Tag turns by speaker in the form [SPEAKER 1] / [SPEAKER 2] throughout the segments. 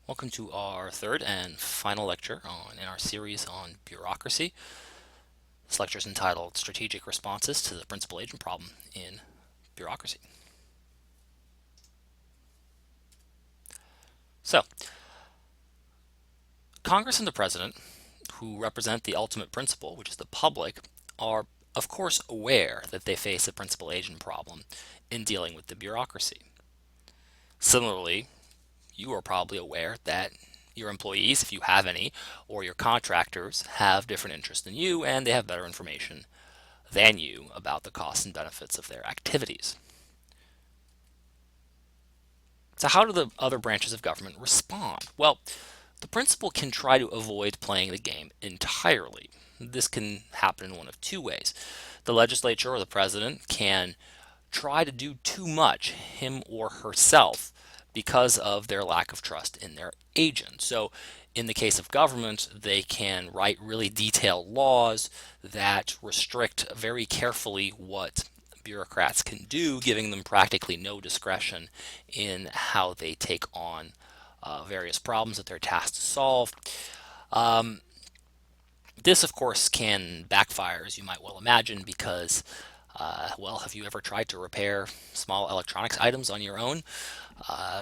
[SPEAKER 1] Welcome to our third and final lecture in our series on bureaucracy. This lecture is entitled Strategic Responses to the Principal Agent Problem in Bureaucracy. So, Congress and the President, who represent the ultimate principal, which is the public, are of course aware that they face a principal agent problem in dealing with the bureaucracy. Similarly, you are probably aware that your employees, if you have any, or your contractors have different interests than you and they have better information than you about the costs and benefits of their activities. So, how do the other branches of government respond? Well, the principal can try to avoid playing the game entirely. This can happen in one of two ways. The legislature or the president can try to do too much, him or herself, because of their lack of trust in their agent. So, in the case of government, they can write really detailed laws that restrict very carefully what bureaucrats can do, giving them practically no discretion in how they take on various problems that they're tasked to solve. Um, this, of course, can backfire, as you might well imagine, because, well, have you ever tried to repair small electronics items on your own?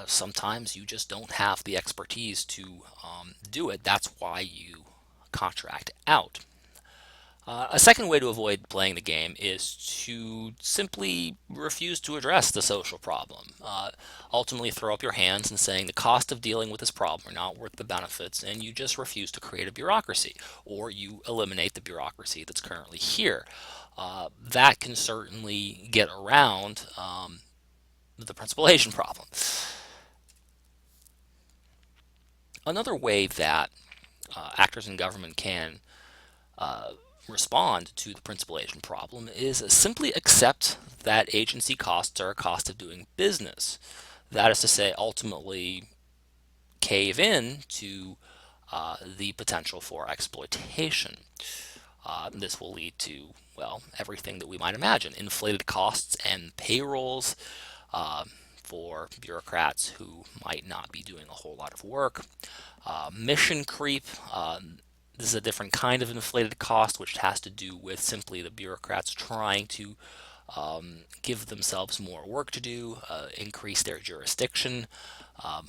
[SPEAKER 1] Sometimes you just don't have the expertise to do it. That's why you contract out. A second way to avoid playing the game is to simply refuse to address the social problem. Ultimately, throw up your hands and saying the cost of dealing with this problem are not worth the benefits, and you just refuse to create a bureaucracy, or you eliminate the bureaucracy that's currently here. That can certainly get around the principal agent problem. Another way that actors in government can respond to the principal agent problem is simply accept that agency costs are a cost of doing business. That is to say, ultimately cave in to the potential for exploitation. This will lead to, well, everything that we might imagine: inflated costs and payrolls for bureaucrats who might not be doing a whole lot of work, mission creep. This is a different kind of inflated cost, which has to do with simply the bureaucrats trying to give themselves more work to do, increase their jurisdiction. Um,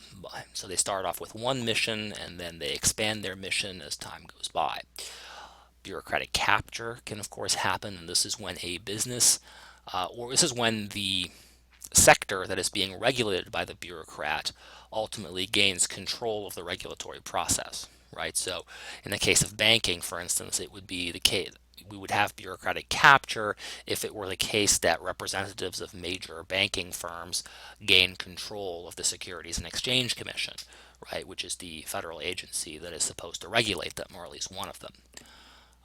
[SPEAKER 1] so they start off with one mission and then they expand their mission as time goes by. Bureaucratic capture can, of course, happen, and this is when a business, or this is when the sector that is being regulated by the bureaucrat ultimately gains control of the regulatory process, right? So, in the case of banking, for instance, it would be the case we would have bureaucratic capture if it were the case that representatives of major banking firms gain control of the Securities and Exchange Commission, right, which is the federal agency that is supposed to regulate them, or at least one of them.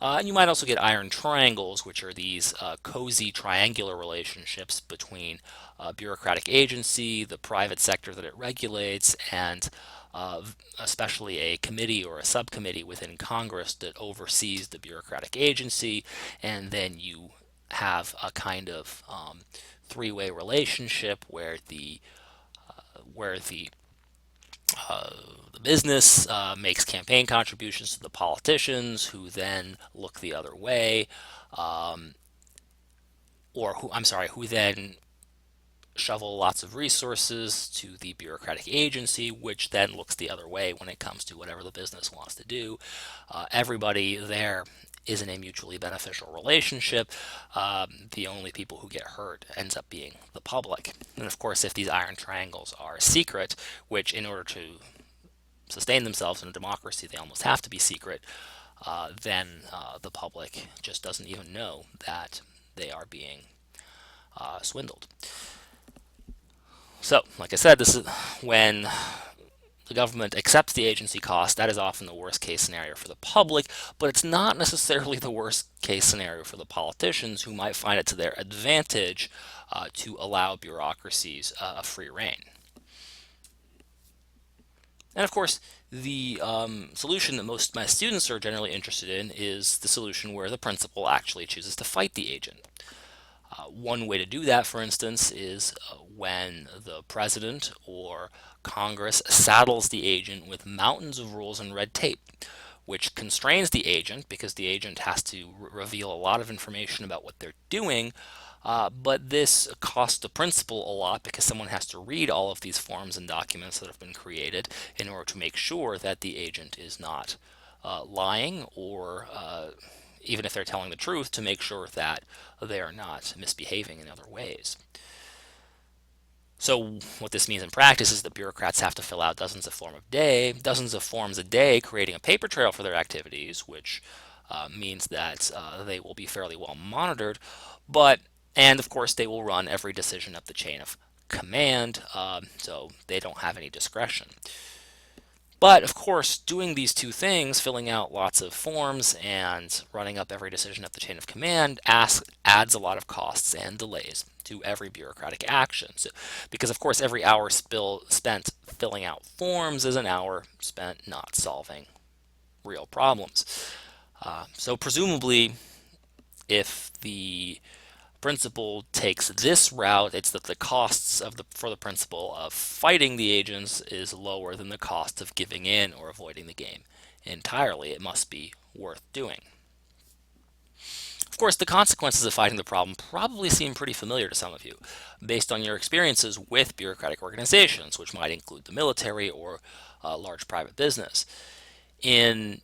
[SPEAKER 1] And you might also get iron triangles, which are these cozy triangular relationships between a bureaucratic agency, the private sector that it regulates, and especially a committee or a subcommittee within Congress that oversees the bureaucratic agency. And then you have a kind of three-way relationship where the business makes campaign contributions to the politicians, who then look the other way, um, or who I'm sorry, who then shovel lots of resources to the bureaucratic agency, which then looks the other way when it comes to whatever the business wants to do. Everybody there is in a mutually beneficial relationship. The only people who get hurt ends up being the public. And of course, if these iron triangles are secret, which in order to sustain themselves in a democracy, they almost have to be secret, then the public just doesn't even know that they are being swindled. So, like I said, this is when the government accepts the agency cost. That is often the worst case scenario for the public, but it's not necessarily the worst case scenario for the politicians, who might find it to their advantage to allow bureaucracies a free rein. And of course, the solution that most of my students are generally interested in is the solution where the principal actually chooses to fight the agent. One way to do that, for instance, is when the president or Congress saddles the agent with mountains of rules and red tape, which constrains the agent because the agent has to reveal a lot of information about what they're doing. But this costs the principal a lot because someone has to read all of these forms and documents that have been created in order to make sure that the agent is not lying, or even if they're telling the truth, to make sure that they are not misbehaving in other ways. So what this means in practice is that bureaucrats have to fill out dozens of forms a day, creating a paper trail for their activities, which means that they will be fairly well monitored. But and of course they will run every decision up the chain of command, so they don't have any discretion. But of course, doing these two things, filling out lots of forms and running up every decision up the chain of command, adds a lot of costs and delays to every bureaucratic action. So, because of course, every hour spent filling out forms is an hour spent not solving real problems. So presumably, if the principal takes this route, it's that the costs for the principal of fighting the agents is lower than the cost of giving in or avoiding the game entirely. It must be worth doing. Of course, the consequences of fighting the problem probably seem pretty familiar to some of you, based on your experiences with bureaucratic organizations, which might include the military or large private business. In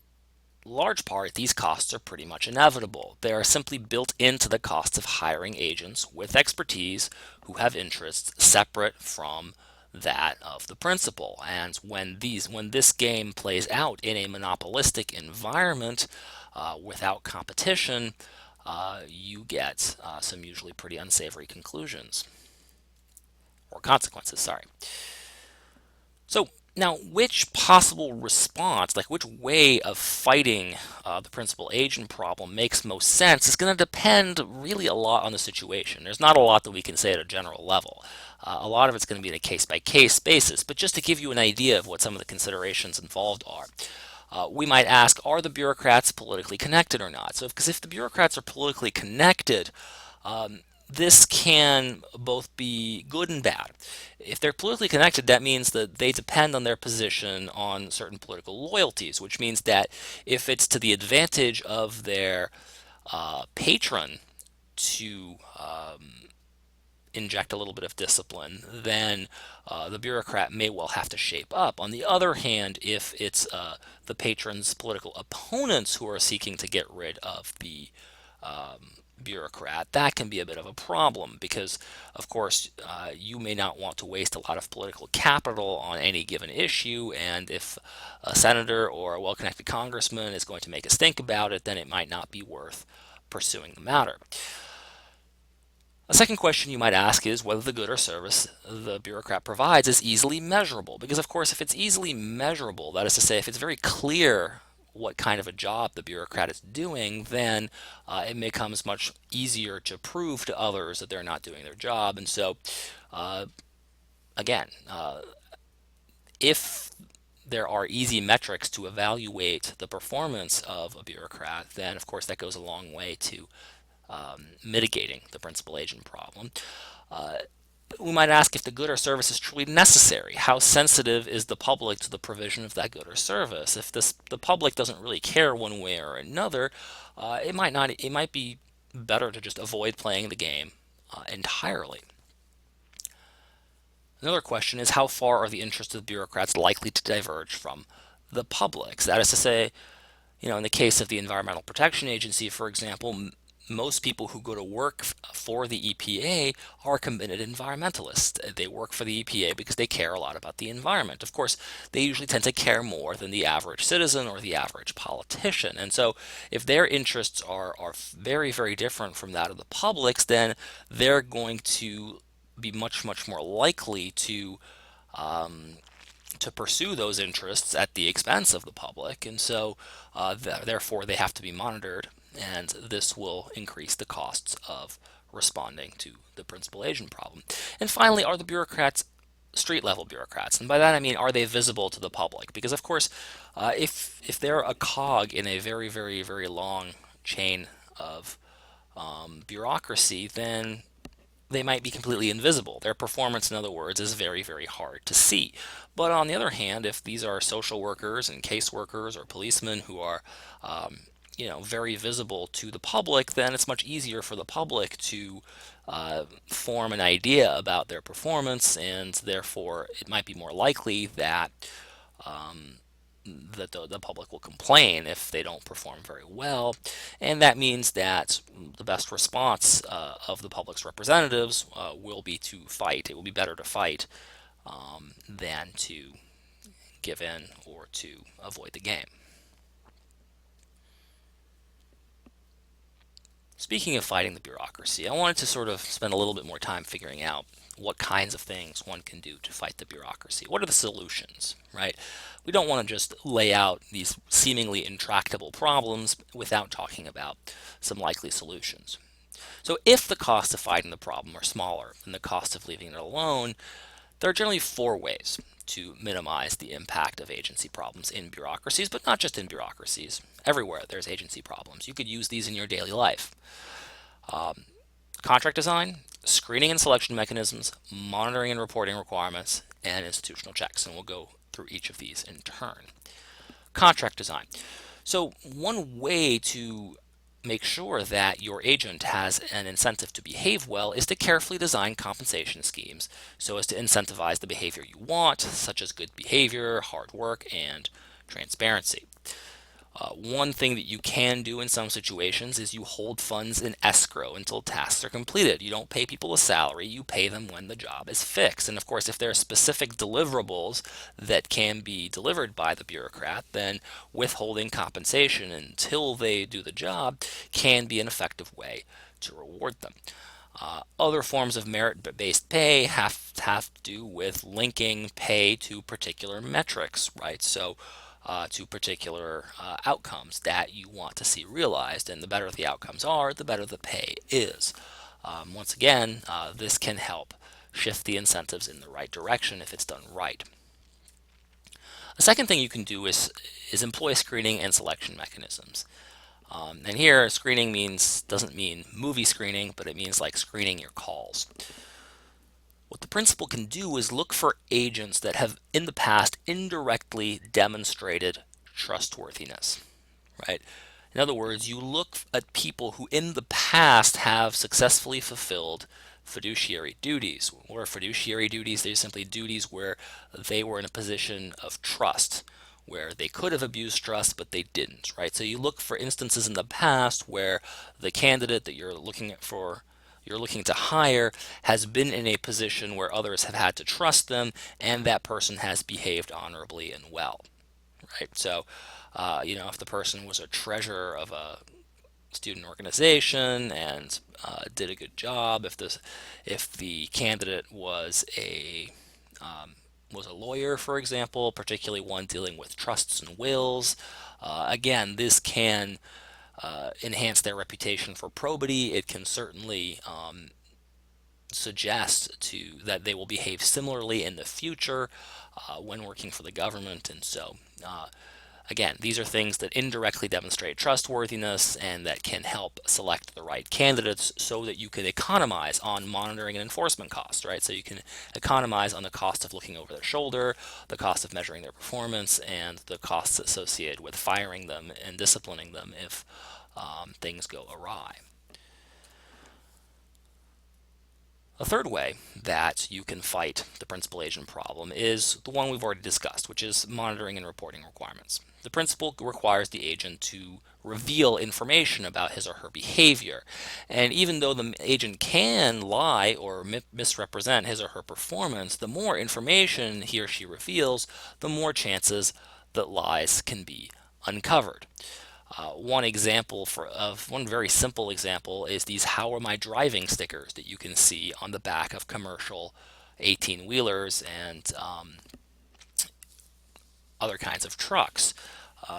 [SPEAKER 1] large part, these costs are pretty much inevitable. They are simply built into the costs of hiring agents with expertise who have interests separate from that of the principal. And when this game plays out in a monopolistic environment without competition, you get some usually pretty unsavory conclusions or consequences. Sorry. So now, which possible response, like which way of fighting the principal agent problem makes most sense, is going to depend really a lot on the situation. There's not a lot that we can say at a general level. A lot of it's going to be in a case-by-case basis, but just to give you an idea of what some of the considerations involved are. We might ask, are the bureaucrats politically connected or not? So, because if the bureaucrats are politically connected, this can both be good and bad. If they're politically connected, that means that they depend on their position on certain political loyalties, which means that if it's to the advantage of their patron to inject a little bit of discipline, then the bureaucrat may well have to shape up. On the other hand, if it's the patron's political opponents who are seeking to get rid of the bureaucrat, that can be a bit of a problem because, of course, you may not want to waste a lot of political capital on any given issue, and if a senator or a well-connected congressman is going to make us think about it, then it might not be worth pursuing the matter. A second question you might ask is whether the good or service the bureaucrat provides is easily measurable. Because, of course, if it's easily measurable, that is to say, if it's very clear what kind of a job the bureaucrat is doing, then it becomes much easier to prove to others that they're not doing their job. And so, again, if there are easy metrics to evaluate the performance of a bureaucrat, then of course that goes a long way to mitigating the principal agent problem. We might ask if the good or service is truly necessary. How sensitive is the public to the provision of that good or service? If the public doesn't really care one way or another, it might not. It might be better to just avoid playing the game entirely. Another question is how far are the interests of bureaucrats likely to diverge from the public's? That is to say, in the case of the Environmental Protection Agency, for example, most people who go to work for the EPA are committed environmentalists. They work for the EPA because they care a lot about the environment. Of course, they usually tend to care more than the average citizen or the average politician. And so if their interests are very, very different from that of the public's, then they're going to be much, much more likely to pursue those interests at the expense of the public. And so therefore they have to be monitored, and this will increase the costs of responding to the principal agent problem. And finally, are the bureaucrats street level bureaucrats? And by that I mean, are they visible to the public? Because of course, if they're a cog in a very, very, very long chain of bureaucracy, then they might be completely invisible. Their performance, in other words, is very, very hard to see. But on the other hand, if these are social workers and caseworkers or policemen who are, very visible to the public, then it's much easier for the public to form an idea about their performance, and therefore it might be more likely that the public will complain if they don't perform very well, and that means that the best response of the public's representatives will be to fight. It will be better to fight than to give in or to avoid the game. Speaking of fighting the bureaucracy, I wanted to sort of spend a little bit more time figuring out what kinds of things one can do to fight the bureaucracy. What are the solutions, right? We don't want to just lay out these seemingly intractable problems without talking about some likely solutions. So if the costs of fighting the problem are smaller than the cost of leaving it alone, there are generally four ways to minimize the impact of agency problems in bureaucracies, but not just in bureaucracies. Everywhere there's agency problems. You could use these in your daily life. Contract design, screening and selection mechanisms, monitoring and reporting requirements, and institutional checks. And we'll go through each of these in turn. Contract design. So one way to make sure that your agent has an incentive to behave well is to carefully design compensation schemes so as to incentivize the behavior you want, such as good behavior, hard work, and transparency. One thing that you can do in some situations is you hold funds in escrow until tasks are completed. You don't pay people a salary, you pay them when the job is fixed. And of course, if there are specific deliverables that can be delivered by the bureaucrat, then withholding compensation until they do the job can be an effective way to reward them. Other forms of merit-based pay have to do with linking pay to particular metrics, right? So to particular outcomes that you want to see realized. And the better the outcomes are, the better the pay is. Once again, this can help shift the incentives in the right direction if it's done right. A second thing you can do is employ screening and selection mechanisms. And here, screening doesn't mean movie screening, but it means like screening your calls. What the principal can do is look for agents that have in the past indirectly demonstrated trustworthiness, right? In other words, you look at people who in the past have successfully fulfilled fiduciary duties. What are fiduciary duties? They're simply duties where they were in a position of trust, where they could have abused trust, but they didn't, right? So you look for instances in the past where the candidate that you're looking to hire has been in a position where others have had to trust them, and that person has behaved honorably and well, right? So, if the person was a treasurer of a student organization and did a good job, if the candidate was a lawyer, for example, particularly one dealing with trusts and wills, again, this can enhance their reputation for probity. It can certainly suggest that they will behave similarly in the future when working for the government. And so, again, these are things that indirectly demonstrate trustworthiness and that can help select the right candidates so that you can economize on monitoring and enforcement costs, right? So you can economize on the cost of looking over their shoulder, the cost of measuring their performance, and the costs associated with firing them and disciplining them if things go awry. A third way that you can fight the principal agent problem is the one we've already discussed, which is monitoring and reporting requirements. The principal requires the agent to reveal information about his or her behavior. And even though the agent can lie or misrepresent his or her performance, the more information he or she reveals, the more chances that lies can be uncovered. One very simple example is these "How am I driving" stickers that you can see on the back of commercial 18-wheelers and other kinds of trucks.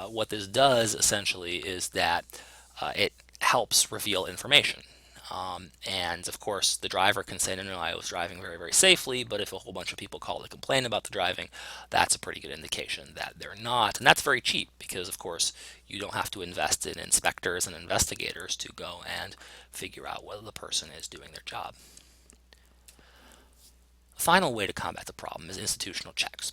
[SPEAKER 1] What this does essentially is that it helps reveal information. And of course, the driver can say, no, no, I was driving very, very safely. But if a whole bunch of people call to complain about the driving, that's a pretty good indication that they're not. And that's very cheap because, of course, you don't have to invest in inspectors and investigators to go and figure out whether the person is doing their job. A final way to combat the problem is institutional checks.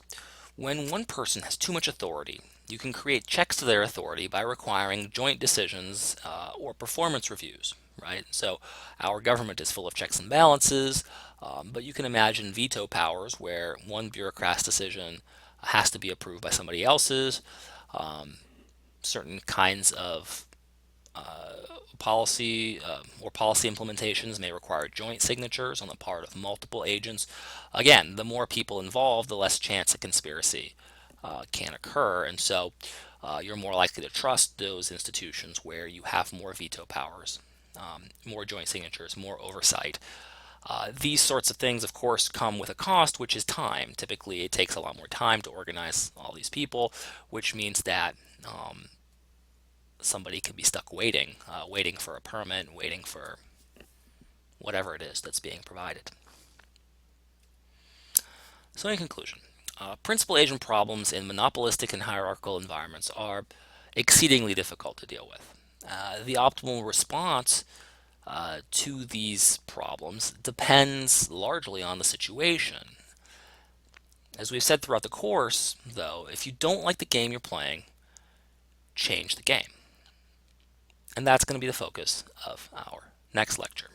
[SPEAKER 1] When one person has too much authority, you can create checks to their authority by requiring joint decisions or performance reviews, right? So our government is full of checks and balances, but you can imagine veto powers where one bureaucrat's decision has to be approved by somebody else's. Certain kinds of policy implementations may require joint signatures on the part of multiple agents. Again, the more people involved, the less chance a conspiracy can occur, and so you're more likely to trust those institutions where you have more veto powers, more joint signatures, more oversight. These sorts of things, of course, come with a cost, which is time. Typically, it takes a lot more time to organize all these people, which means that somebody could be stuck waiting, waiting for a permit, waiting for whatever it is that's being provided. So, in conclusion, principal agent problems in monopolistic and hierarchical environments are exceedingly difficult to deal with. The optimal response to these problems depends largely on the situation. As we've said throughout the course, though, if you don't like the game you're playing, change the game. And that's going to be the focus of our next lecture.